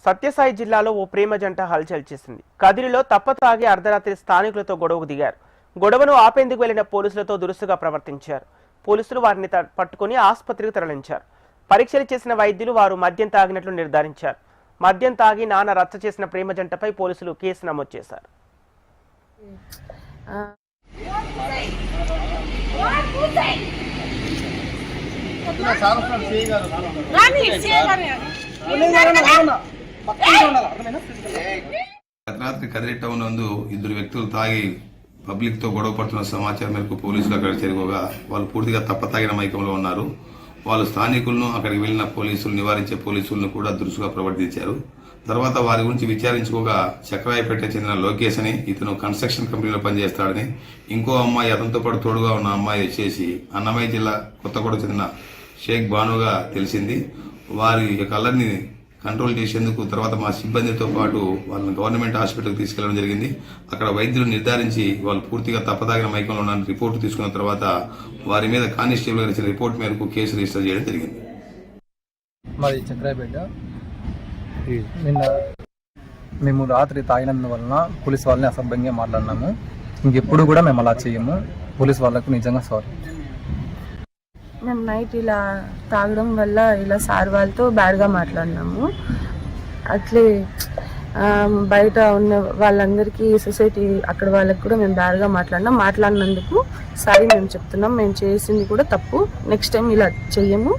సత్యసాయి జిల్లాలో ఓ ప్రేమ జంట హల్చల్ చేసింది. కదిరిలో తప్పతాగి అర్ధరాత్రి స్థానికులతో గొడవకు దిగారు. గొడవను ఆపేందుకు వెళ్లిన పోలీసులతో దురుసుగా ప్రవర్తించారు. పోలీసులు వారిని పట్టుకుని ఆసుపత్రికి తరలించారు. పరీక్షలు చేసిన వైద్యులు వారు మద్యం తాగినట్లు నిర్ధారించారు. మద్యం తాగి నాన్న రచ్చ చేసిన ప్రేమ జంటపై పోలీసులు కేసు నమోదు చేశారు. రాత్రి కదిరి టౌన్ నందు ఇద్దరు వ్యక్తులు తాగి పబ్లిక్ తో గొడవ పడుతున్న సమాచారం మేరకు పోలీసులు అక్కడ చేరుకోగా వాళ్ళు పూర్తిగా తప్పతాగిన మైకంలో ఉన్నారు. వాళ్ళు స్థానికులను అక్కడికి వెళ్లిన పోలీసులు నివారించే పోలీసులను కూడా దురుసుగా ప్రవర్తించారు. తర్వాత వారి గురించి విచారించుకోగా చక్రాయపేట చెందిన లోకేష్ అని, ఇతను కన్స్ట్రక్షన్ కంపెనీలో పనిచేస్తాడని, ఇంకో అమ్మాయి అతనితో పాటు తోడుగా ఉన్న అమ్మాయి వచ్చేసి అన్నమయ్య జిల్లా కొత్తగూడ చెందిన షేక్ బానుగా తెలిసింది. వారి యొక్క అల్లరిని కంట్రోల్ చేసేందుకు తర్వాత మా సిబ్బందితో పాటు వాళ్ళని గవర్నమెంట్ హాస్పిటల్కి తీసుకెళ్లడం జరిగింది. అక్కడ వైద్యులు నిర్ధారించి వాళ్ళు పూర్తిగా తప్పతాగిన మైకంలో ఉన్న రిపోర్టు తీసుకున్న తర్వాత వారి మీద కానిస్టేబుల్ గారు ఇచ్చిన రిపోర్ట్ మేరకు కేసు రిజిస్టర్ చేయడం జరిగింది. మాది చక్రాయపేట. నిన్న మేము రాత్రి తాగినందువలన పోలీస్ వాళ్ళని అసభ్యంగా మాట్లాడినాము. ఇంకెప్పుడు కూడా మేము అలా చేయము. పోలీస్ వాళ్ళకు నిజంగా సారీ. మేము నైట్ ఇలా తాగడం వల్ల ఇలా సార్ వాళ్ళతో బ్యాడ్గా మాట్లాడినాము. అట్లే బయట ఉన్న వాళ్ళందరికీ సొసైటీ అక్కడ వాళ్ళకి కూడా మేము బ్యాడ్గా మాట్లాడినందుకు సారీ మేము చెప్తున్నాం. మేము చేసింది కూడా తప్పు. నెక్స్ట్ టైం ఇలా చెయ్యము.